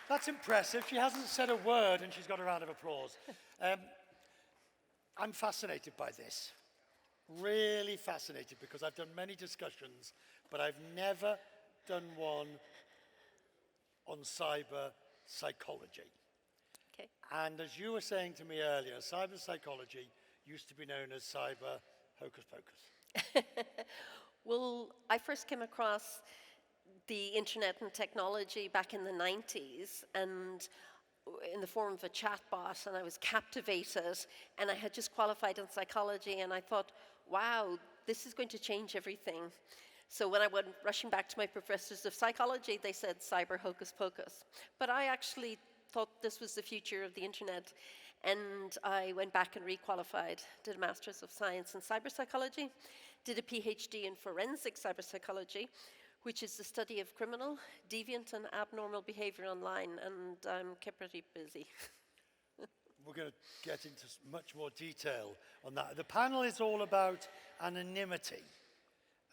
That's impressive. She hasn't said a word and she's got a round of applause. I'm fascinated by this. Really fascinated, because I've done many discussions, but I've never done one on cyber psychology. Okay. And as you were saying to me earlier, cyber psychology used to be known as cyber hocus pocus. Well, I first came across the internet and technology back in the 90s, and in the form of a chatbot, and I was captivated, and I had just qualified in psychology, and I thought, wow, this is going to change everything. So when I went rushing back to my professors of psychology, they said cyber hocus pocus. But I actually thought this was the future of the internet, and I went back and requalified, did a Master's of Science in Cyberpsychology, did a PhD in Forensic Cyberpsychology, which is the study of criminal, deviant, and abnormal behavior online, and I'm kept pretty busy. We're going to get into much more detail on that. The panel is all about anonymity,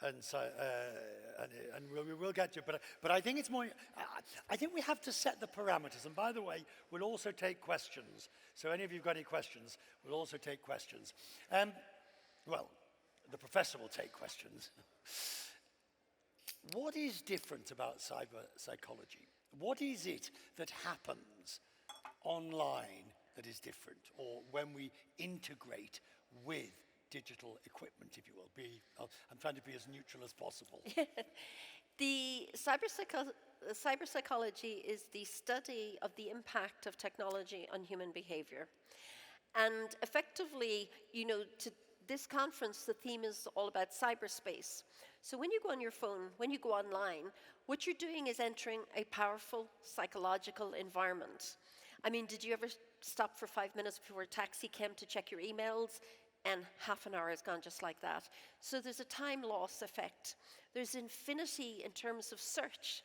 and so and we will get to it. But I think it's more. I think we have to set the parameters. And by the way, we'll also take questions. So any of you've got any questions, we'll also take questions. Well, the professor will take questions. What is different about cyber psychology? What is it that happens online that is different, or when we integrate with digital equipment, if you will? I'm trying to be as neutral as possible. The cyber psychology is the study of the impact of technology on human behavior. And effectively, to this conference, the theme is all about cyberspace. So when you go on your phone, when you go online, what you're doing is entering a powerful psychological environment. I mean, did you ever stop for 5 minutes before a taxi came to check your emails? And half an hour has gone just like that. So there's a time loss effect. There's infinity in terms of search.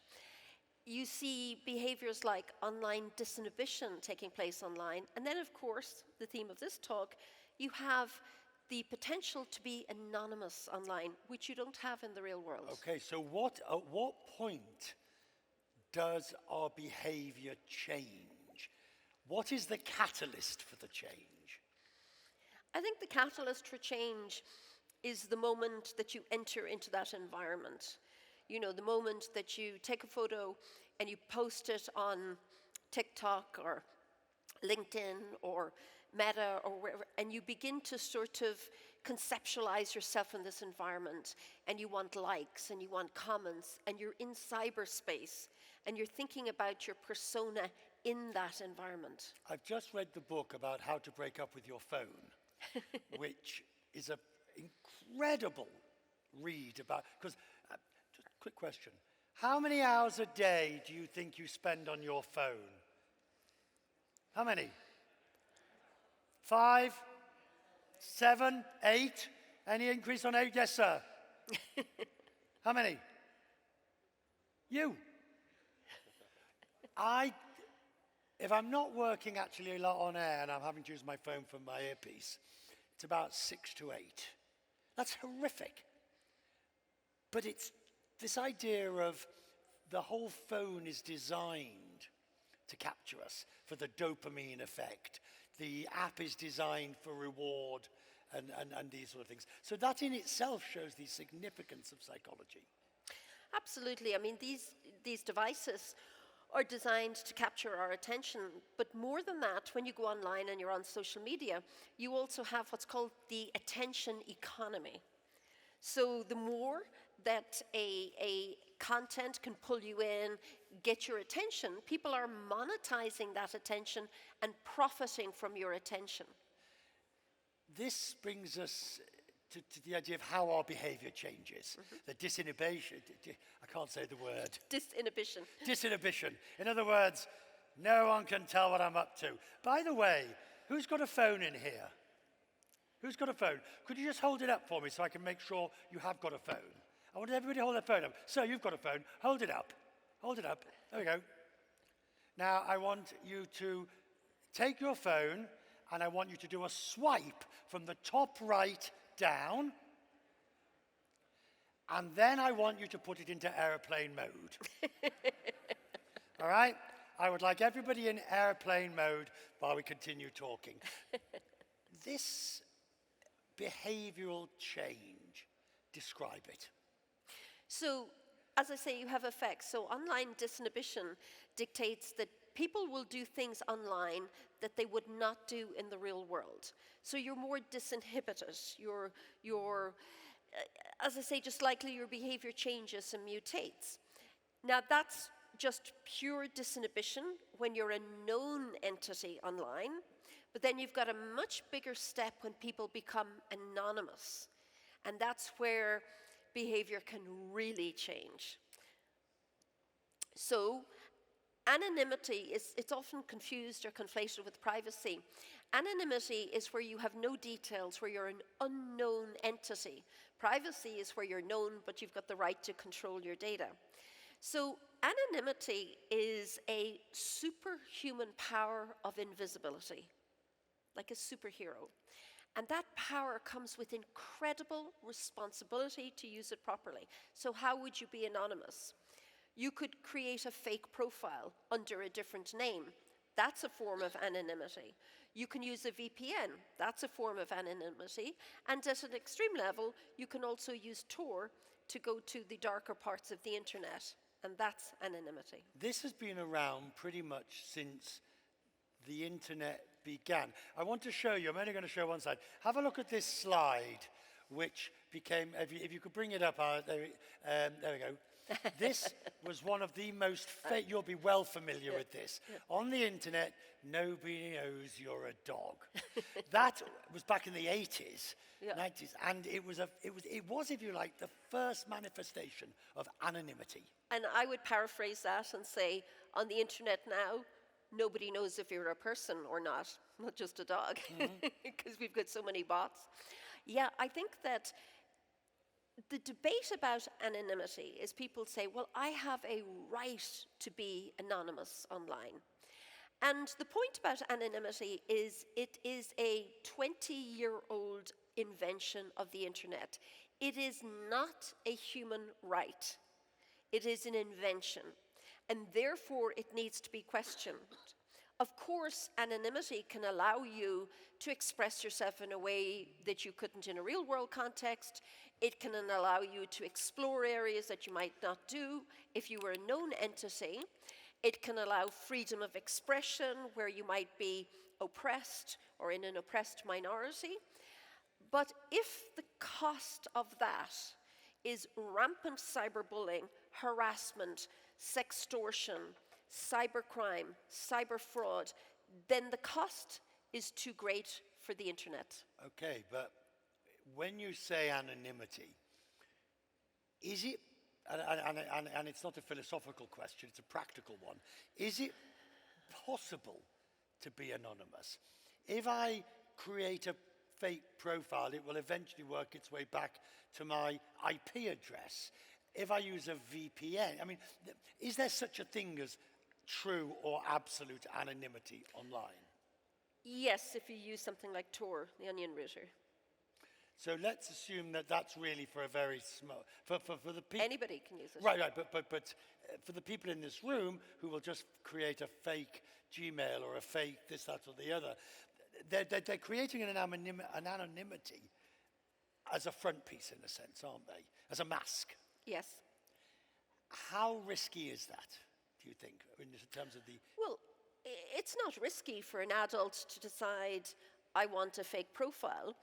You see behaviors like online disinhibition taking place online. And then, of course, the theme of this talk, you have the potential to be anonymous online, which you don't have in the real world. Okay, so at what point does our behavior change? What is the catalyst for the change? I think the catalyst for change is the moment that you enter into that environment. The moment that you take a photo and you post it on TikTok or LinkedIn or Meta or wherever, and you begin to sort of conceptualize yourself in this environment, and you want likes and you want comments, and you're in cyberspace and you're thinking about your persona in that environment. I've just read the book about how to break up with your phone, which is an incredible read about, because, just a quick question, how many hours a day do you think you spend on your phone? How many? 5, 7, 8? Any increase on 8? Yes, sir. How many? You. If I'm not working actually a lot on air and I'm having to use my phone for my earpiece, it's about 6 to 8. That's horrific. But it's this idea of the whole phone is designed to capture us for the dopamine effect. The app is designed for reward and these sort of things. So that in itself shows the significance of psychology. Absolutely. I mean, these devices are designed to capture our attention. But more than that, when you go online and you're on social media, you also have what's called the attention economy. So the more that a content can pull you in, get your attention, people are monetizing that attention and profiting from your attention. This brings us to the idea of how our behavior changes. Mm-hmm. The disinhibition, I can't say the word. Disinhibition. Disinhibition. In other words, no one can tell what I'm up to. By the way, who's got a phone in here? Who's got a phone? Could you just hold it up for me so I can make sure you have got a phone? I want everybody to hold their phone up. So you've got a phone. Hold it up. Hold it up. There we go. Now I want you to take your phone and I want you to do a swipe from the top right down. And then I want you to put it into airplane mode. All right? I would like everybody in airplane mode while we continue talking. This behavioral change, describe it. So, as I say, you have effects. So online disinhibition dictates that people will do things online that they would not do in the real world. So you're more disinhibited. As I say, just likely your behavior changes and mutates. Now that's just pure disinhibition when you're a known entity online, but then you've got a much bigger step when people become anonymous. And that's where behavior can really change. So anonymity it's often confused or conflated with privacy. Anonymity is where you have no details, where you're an unknown entity. Privacy is where you're known, but you've got the right to control your data. So anonymity is a superhuman power of invisibility, like a superhero. And that power comes with incredible responsibility to use it properly. So how would you be anonymous? You could create a fake profile under a different name. That's a form of anonymity. You can use a VPN. That's a form of anonymity. And at an extreme level, you can also use Tor to go to the darker parts of the internet. And that's anonymity. This has been around pretty much since the internet began. I want to show you, I'm only going to show one side. Have a look at this slide, which became, if you could bring it up, there we go. This was one of the most, you'll be well familiar with this. On the internet, nobody knows you're a dog. That was back in the 80s, 90s, and it was, if you like, the first manifestation of anonymity. And I would paraphrase that and say, on the internet now, nobody knows if you're a person or not just a dog, because we've got so many bots. Yeah, I think that the debate about anonymity is people say, well, I have a right to be anonymous online. And the point about anonymity is it is a 20-year-old invention of the internet. It is not a human right. It is an invention. And therefore, it needs to be questioned. Of course, anonymity can allow you to express yourself in a way that you couldn't in a real-world context. It can allow you to explore areas that you might not do if you were a known entity. It can allow freedom of expression where you might be oppressed or in an oppressed minority. But if the cost of that is rampant cyberbullying, harassment, sextortion, cybercrime, cyber fraud, then the cost is too great for the internet. Okay, but when you say anonymity, is it, and it's not a philosophical question, it's a practical one, is it possible to be anonymous? If I create a fake profile, it will eventually work its way back to my IP address. If I use a VPN, I mean, is there such a thing as true or absolute anonymity online? Yes, if you use something like Tor, the onion router. So let's assume that that's really for a very small, for the people. Anybody can use it. Right, but for the people in this room who will just create a fake Gmail or a fake this, that, or the other, they're creating an anonymity as a front piece in a sense, aren't they? As a mask. Yes. How risky is that, do you think, in terms of the... Well, it's not risky for an adult to decide, I want a fake profile.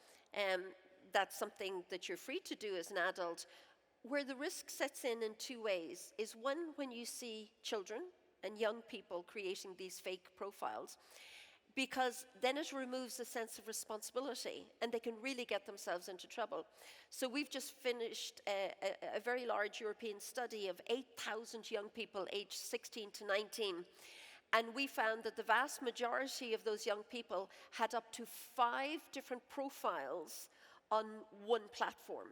That's something that you're free to do as an adult. Where the risk sets in two ways is one, when you see children and young people creating these fake profiles, because then it removes a sense of responsibility and they can really get themselves into trouble. So we've just finished a very large European study of 8,000 young people aged 16 to 19. And we found that the vast majority of those young people had up to 5 different profiles on one platform.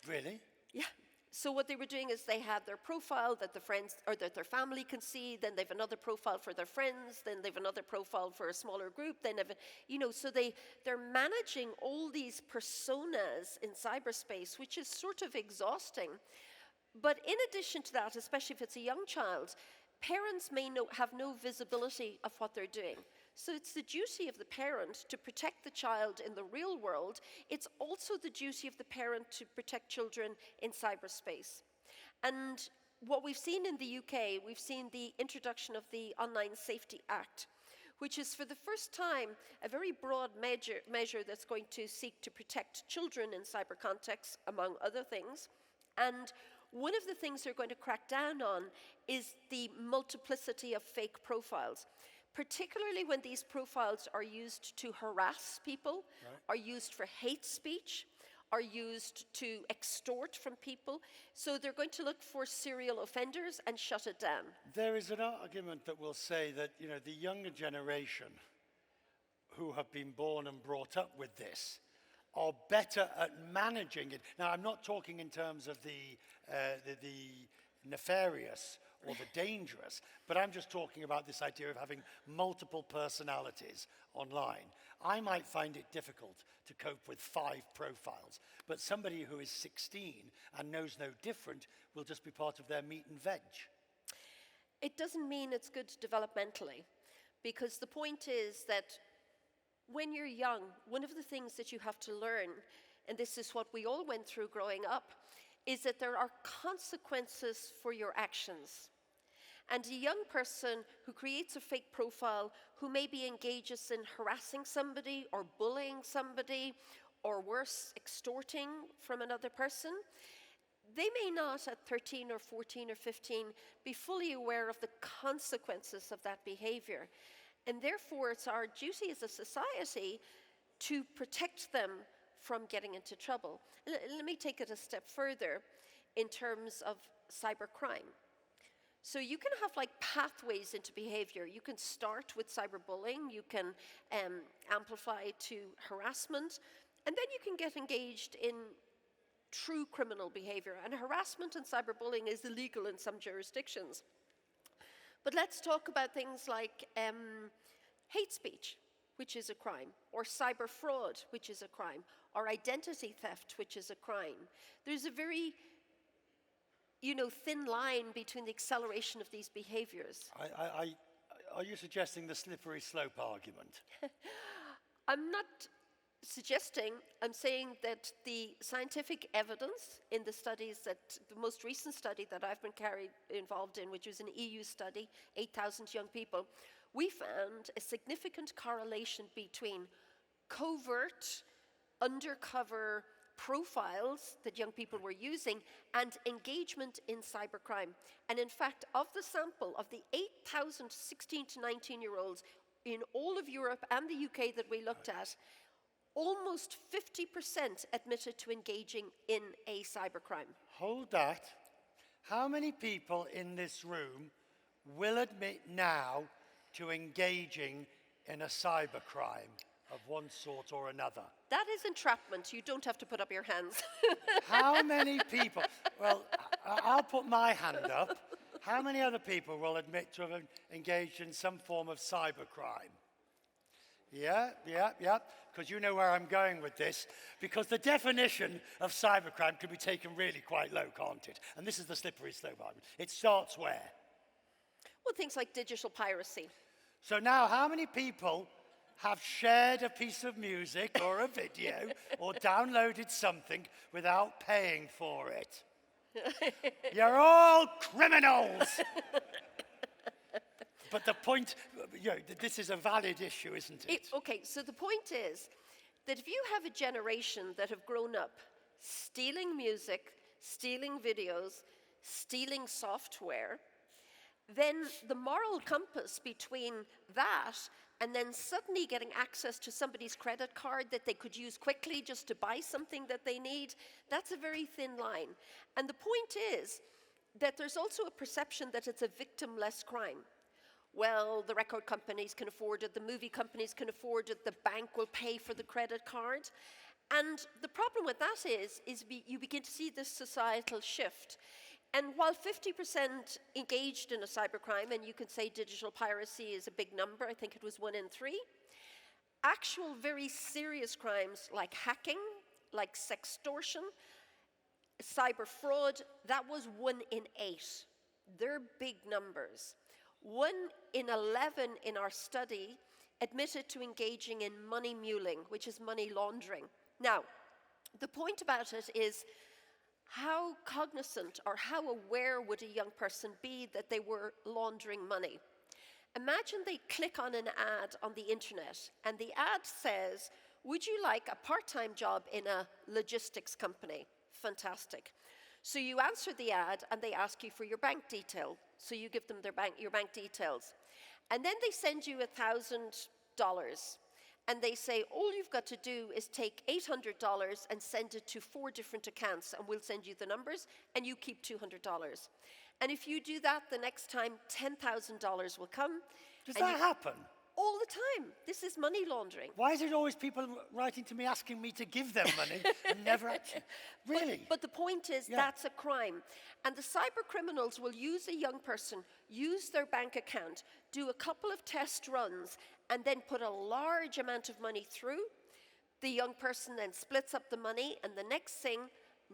Really? Yeah. So what they were doing is they had their profile that the friends or that their family can see, then they've another profile for their friends, then they've another profile for a smaller group, then so they're managing all these personas in cyberspace, which is sort of exhausting. But in addition to that, especially if it's a young child, parents may have no visibility of what they're doing. So it's the duty of the parent to protect the child in the real world. It's also the duty of the parent to protect children in cyberspace. And what we've seen in the UK, we've seen the introduction of the Online Safety Act, which is for the first time a very broad measure that's going to seek to protect children in cyber contexts, among other things. And one of the things they're going to crack down on is the multiplicity of fake profiles, particularly when these profiles are used to harass people, are used for hate speech, are used to extort from people. So they're going to look for serial offenders and shut it down. There is an argument that will say that, you know, the younger generation who have been born and brought up with this are better at managing it. Now, I'm not talking in terms of the nefarious or the dangerous, but I'm just talking about this idea of having multiple personalities online. I might find it difficult to cope with 5 profiles, but somebody who is 16 and knows no different will just be part of their meat and veg. It doesn't mean it's good developmentally, because the point is that when you're young, one of the things that you have to learn, and this is what we all went through growing up, is that there are consequences for your actions. And a young person who creates a fake profile, who maybe engages in harassing somebody or bullying somebody, or worse, extorting from another person, they may not at 13 or 14 or 15 be fully aware of the consequences of that behavior. And therefore, it's our duty as a society to protect them from getting into trouble. Let me take it a step further in terms of cybercrime. So you can have like pathways into behavior. You can start with cyberbullying, you can amplify to harassment, and then you can get engaged in true criminal behavior. And harassment and cyberbullying is illegal in some jurisdictions. But let's talk about things like hate speech, which is a crime, or cyber fraud, which is a crime, or identity theft, which is a crime. There's a very, thin line between the acceleration of these behaviors. Are you suggesting the slippery slope argument? I'm not suggesting, I'm saying that the scientific evidence in the studies the most recent study that I've been involved in, which was an EU study, 8,000 young people, we found a significant correlation between covert, undercover profiles that young people were using and engagement in cybercrime. And in fact, of the sample of the 8,000 16 to 19-year-olds in all of Europe and the UK that we looked at, almost 50% admitted to engaging in a cybercrime. Hold that. How many people in this room will admit now to engaging in a cybercrime of one sort or another? That is entrapment. You don't have to put up your hands. How many people? Well, I'll put my hand up. How many other people will admit to have engaged in some form of cybercrime? Yeah, because you know where I'm going with this. Because the definition of cybercrime can be taken really quite low, can't it? And this is the slippery slope argument. It starts where? Well, things like digital piracy. So now, how many people have shared a piece of music or a video or downloaded something without paying for it? You're all criminals! But the point, this is a valid issue, isn't it? Okay, so the point is that if you have a generation that have grown up stealing music, stealing videos, stealing software, then the moral compass between that and then suddenly getting access to somebody's credit card that they could use quickly just to buy something that they need, that's a very thin line. And the point is that there's also a perception that it's a victimless crime. Well, the record companies can afford it, the movie companies can afford it, the bank will pay for the credit card. And the problem with that is you begin to see this societal shift. And while 50% engaged in a cybercrime, and you can say digital piracy is a big number, I think it was 1 in 3, actual very serious crimes like hacking, like sextortion, cyber fraud, that was 1 in 8. They're big numbers. 1 in 11 in our study admitted to engaging in money muling, which is money laundering. Now, the point about it is, how cognizant or how aware would a young person be that they were laundering money? Imagine they click on an ad on the internet, and the ad says, would you like a part-time job in a logistics company? Fantastic. So you answer the ad, and they ask you for your bank detail. So you give them your bank details. And then they send you $1,000. And they say, all you've got to do is take $800 and send it to 4 different accounts, and we'll send you the numbers, and you keep $200. And if you do that the next time, $10,000 will come. Does that happen? All the time. This is money laundering. Why is it always people writing to me asking me to give them money and never actually? Really? But the point is, that's a crime. And the cyber criminals will use a young person, use their bank account, do a couple of test runs, and then put a large amount of money through. The young person then splits up the money, and the next thing,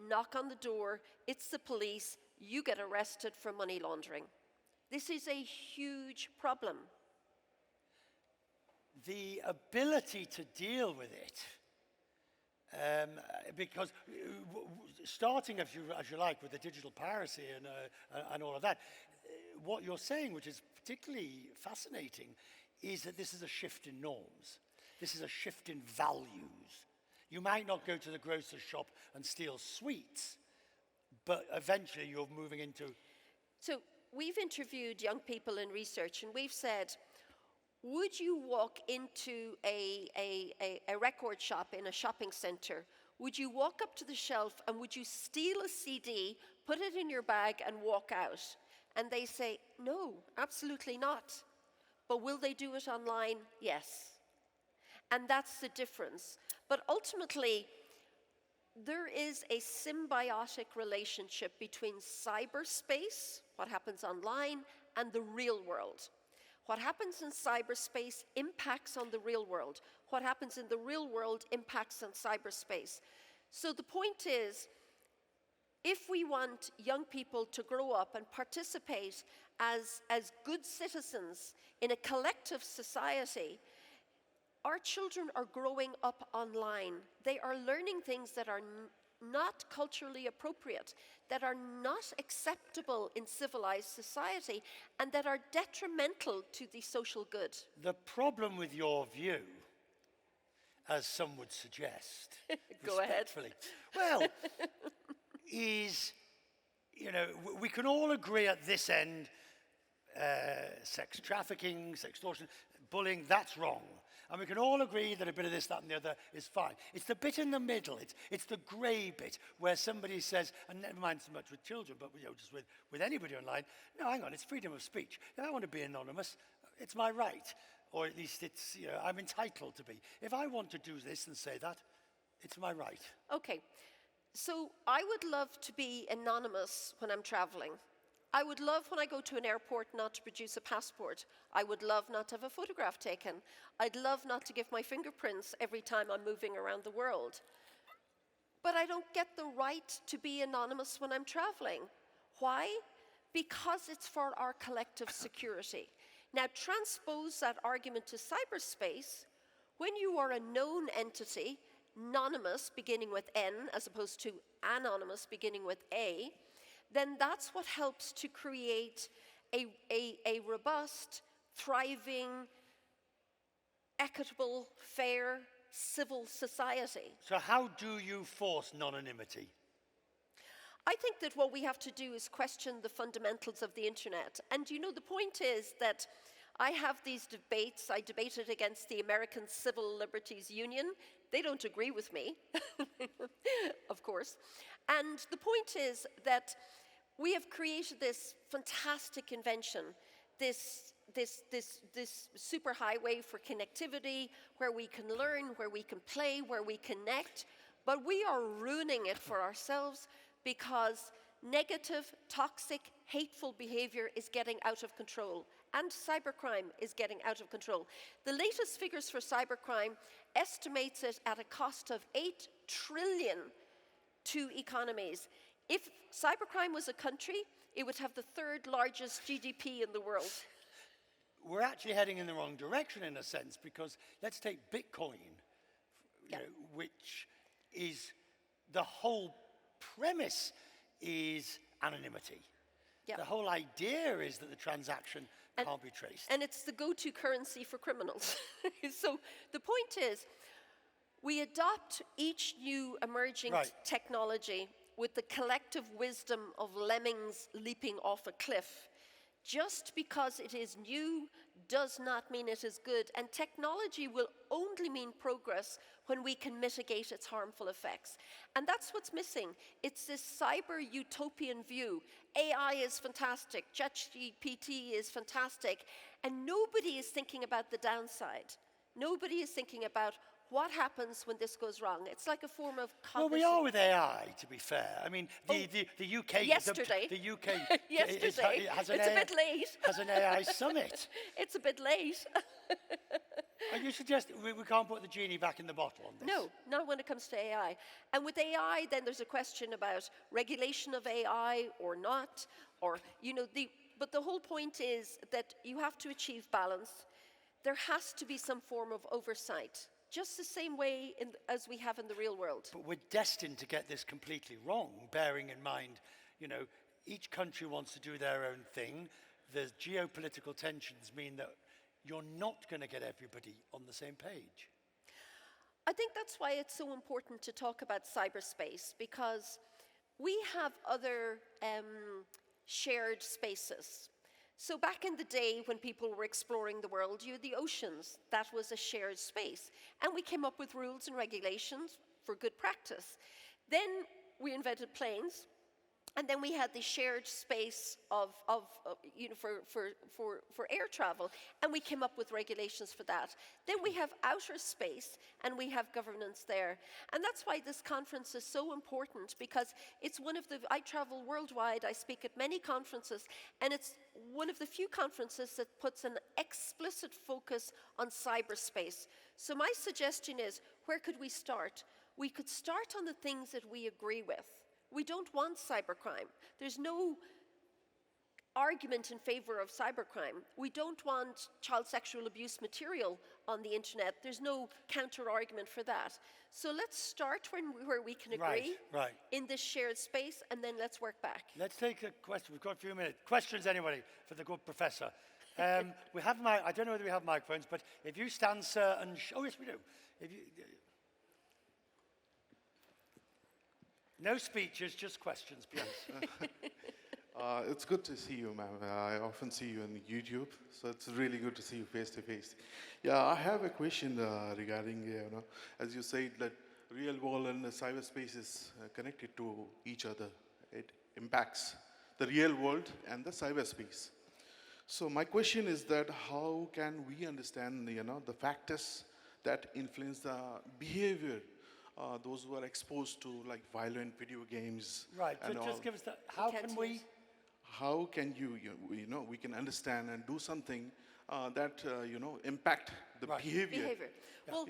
knock on the door, it's the police, you get arrested for money laundering. This is a huge problem. The ability to deal with it, because starting, as you like, with the digital piracy and all of that, what you're saying, which is particularly fascinating, is that this is a shift in norms. This is a shift in values. You might not go to the grocer's shop and steal sweets, but eventually you're moving into... So we've interviewed young people in research, and we've said, would you walk into a record shop in a shopping center? Would you walk up to the shelf and would you steal a CD, put it in your bag and walk out? And they say, no, absolutely not. But will they do it online? Yes. And that's the difference. But ultimately, there is a symbiotic relationship between cyberspace, what happens online, and the real world. What happens in cyberspace impacts on the real world. What happens in the real world impacts on cyberspace. So the point is, if we want young people to grow up and participate as good citizens in a collective society, our children are growing up online. They are learning things that are not culturally appropriate, that are not acceptable in civilized society, and that are detrimental to the social good. The problem with your view, as some would suggest, Go ahead. respectfully, well, is, you know, we can all agree at this end, sex trafficking, sex extortion, bullying, that's wrong. And we can all agree that a bit of this, that, and the other is fine. It's the bit in the middle, it's the grey bit, where somebody says, and never mind so much with children, but just with anybody online, no, hang on, it's freedom of speech. If I want to be anonymous, it's my right. Or at least it's, I'm entitled to be. If I want to do this and say that, it's my right. Okay, so I would love to be anonymous when I'm traveling. I would love, when I go to an airport, not to produce a passport. I would love not to have a photograph taken. I'd love not to give my fingerprints every time I'm moving around the world. But I don't get the right to be anonymous when I'm traveling. Why? Because it's for our collective security. Now, transpose that argument to cyberspace. When you are a known entity, anonymous beginning with N as opposed to anonymous beginning with A, then that's what helps to create a robust, thriving, equitable, fair, civil society. So how do you force non-anonymity? I think that what we have to do is question the fundamentals of the internet. And the point is that I have these debates. I debated against the American Civil Liberties Union. They don't agree with me, of course. And the point is that we have created this fantastic invention, this superhighway for connectivity, where we can learn, where we can play, where we connect, but we are ruining it for ourselves because negative, toxic, hateful behavior is getting out of control, and cybercrime is getting out of control. The latest figures for cybercrime estimates it at a cost of $8 trillion to economies. If cybercrime was a country, it would have the 3rd largest GDP in the world. we're actually heading in the wrong direction in a sense, because let's take Bitcoin, you know, which is the whole premise is anonymity. Yeah. The whole idea is that the transaction can't be traced. And it's the go-to currency for criminals. So the point is, we adopt each new emerging technology with the collective wisdom of lemmings leaping off a cliff. Just because it is new does not mean it is good, and technology will only mean progress when we can mitigate its harmful effects. And that's what's missing. It's this cyber utopian view. AI is fantastic, ChatGPT is fantastic, and nobody is thinking about the downside. Nobody is thinking about what happens when this goes wrong. It's like a form of cognition. Well, we are with AI, to be fair. I mean, the UK... Yesterday. The UK... Yesterday. Has It's a bit late. Has an AI summit. It's a bit late. Are you suggesting we can't put the genie back in the bottle on this? No, not when it comes to AI. And with AI, then there's a question about regulation of AI or not, or, you know, but the whole point is that you have to achieve balance. There has to be some form of oversight, just the same way as we have in the real world. But we're destined to get this completely wrong, bearing in mind, you know, each country wants to do their own thing. The geopolitical tensions mean that you're not going to get everybody on the same page. I think that's why it's so important to talk about cyberspace, because we have other shared spaces. So back in the day when people were exploring the world, you had the oceans. That was a shared space. And we came up with rules and regulations for good practice. Then we invented planes. And then we had the shared space of you know, for air travel, and we came up with regulations for that. Then we have outer space, and we have governance there. And that's why this conference is so important, because it's one of the, I travel worldwide, I speak at many conferences, and it's one of the few conferences that puts an explicit focus on cyberspace. So my suggestion is, where could we start? We could start on the things that we agree with. We don't want cybercrime. There's no argument in favor of cybercrime. We don't want child sexual abuse material on the internet. There's no counter-argument for that. So let's start where we can agree in this shared space, and then let's work back. Let's take a question. We've got a few minutes. Questions, anybody, for the good professor? We have I don't know whether we have microphones, but if you stand, sir, and... oh, yes, we do. If you... No speeches, just questions, please. It's good to see you, ma'am. I often see you on YouTube, so it's really good to see you face to face. Yeah, I have a question regarding, you know, as you said, that real world and the cyberspace is connected to each other. It impacts the real world and the cyberspace. So my question is that how can we understand, you know, the factors that influence the behavior those who are exposed to like violent video games? Right, so just give us that. How can we? How can you know, we can understand and do something that, you know, impact the behavior? Yeah. Well,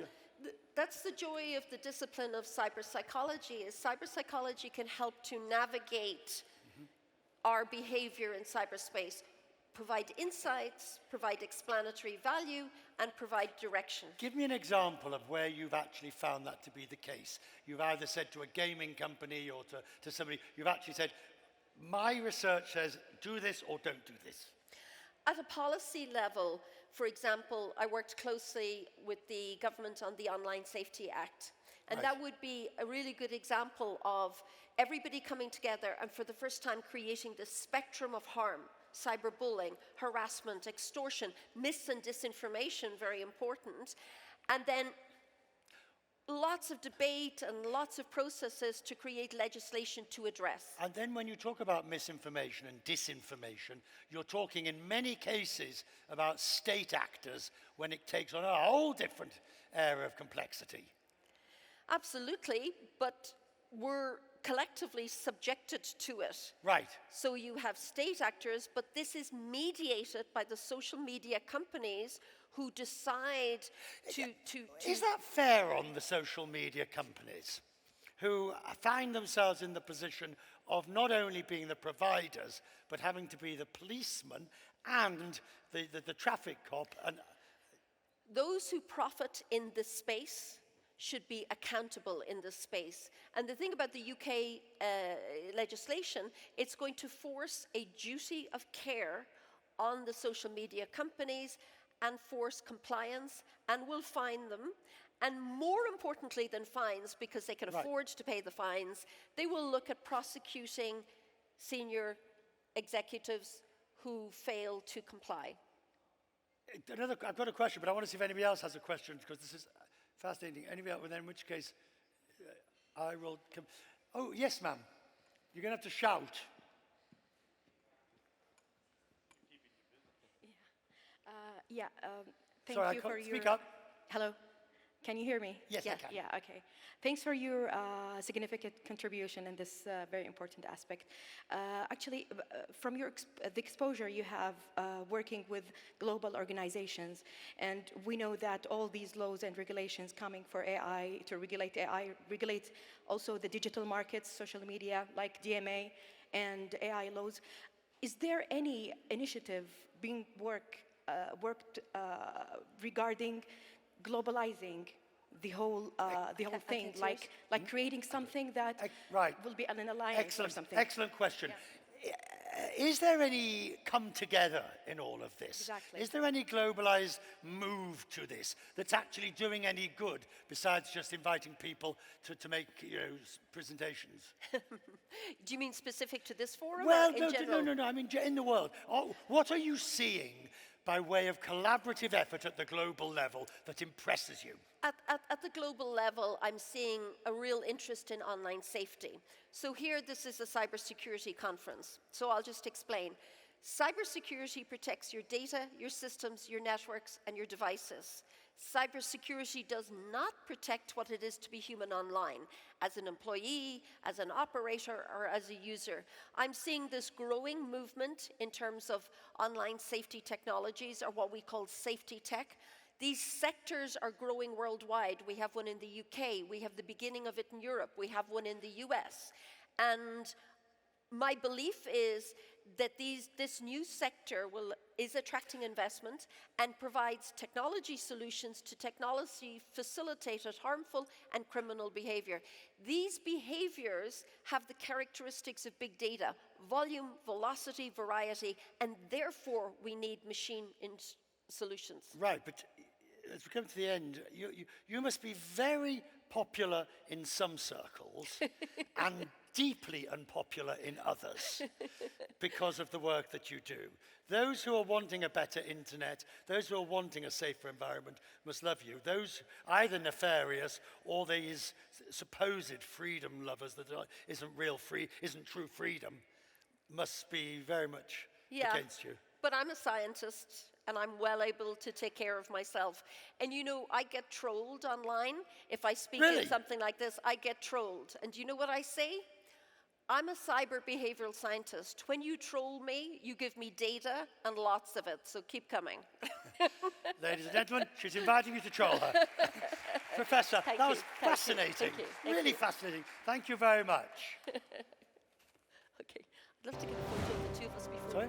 that's the joy of the discipline of cyberpsychology, is cyberpsychology can help to navigate our behavior in cyberspace, provide insights, provide explanatory value, and provide direction. Give me an example of where you've actually found that to be the case. You've either said to a gaming company or to somebody, you've actually said, my research says do this or don't do this. At a policy level, for example, I worked closely with the government on the Online Safety Act. And that would be a really good example of everybody coming together and for the first time creating this spectrum of harm. Cyberbullying, harassment, extortion, mis and disinformation, very important. And then lots of debate and lots of processes to create legislation to address. And then when you talk about misinformation and disinformation, you're talking in many cases about state actors when it takes on a whole different area of complexity. Absolutely, but we're collectively subjected to it. Right. So you have state actors, but this is mediated by the social media companies who decide to... Is that fair on the social media companies who find themselves in the position of not only being the providers, but having to be the policemen and the traffic cop. And Those who profit in this space should be accountable in this space. And the thing about the UK legislation, it's going to force a duty of care on the social media companies and force compliance and will fine them. And more importantly than fines, because they can afford to pay the fines, they will look at prosecuting senior executives who fail to comply. I've got a question, but I want to see if anybody else has a question, because this is fascinating. Anybody else? Well, then in which case, I will come. Oh, yes, ma'am. You're going to have to shout. Thank Sorry, you for your... speak up. Hello, can you hear me? Yes, I can. Yeah, okay. Thanks for your significant contribution in this very important aspect. Actually, from your the exposure you have working with global organizations, and we know that all these laws and regulations coming for AI, to regulate AI, regulate also the digital markets, social media, like DMA and AI laws. Is there any initiative being worked regarding globalizing the whole thing, like creating something that will be an alliance or something? Excellent question. Is there any come together in all of this? Exactly. Is there any globalized move to this that's actually doing any good besides just inviting people to make presentations? Do you mean specific to this forum Well, or in general? no. I mean, in the world. What are you seeing by way of collaborative effort at the global level that impresses you? At the global level, I'm seeing a real interest in online safety. So here, this is a cybersecurity conference. So I'll just explain. Cybersecurity protects your data, your systems, your networks, and your devices. Cybersecurity does not protect what it is to be human online, as an employee, as an operator, or as a user. I'm seeing this growing movement in terms of online safety technologies, or what we call safety tech. These sectors are growing worldwide. We have one in the UK, we have the beginning of it in Europe, we have one in the US. And my belief is that this new sector is attracting investment and provides technology solutions to technology facilitated harmful and criminal behavior. These behaviors have the characteristics of big data: volume, velocity, variety, and therefore we need machine solutions. Right, but as we come to the end, you must be very popular in some circles and deeply unpopular in others because of the work that you do. Those who are wanting a better internet, those who are wanting a safer environment must love you. Those either nefarious or these supposed freedom lovers that isn't true freedom must be very much against you. But I'm a scientist, and I'm well able to take care of myself. And I get trolled online. If I speak in something like this, I get trolled. And do you know what I say? I'm a cyber behavioral scientist. When you troll me, you give me data and lots of it, so keep coming. Ladies and gentlemen, she's inviting you to troll her. Professor, that was fascinating. Really fascinating. Thank you very much. Okay, I'd love to get a photo of the two of us before. Sorry?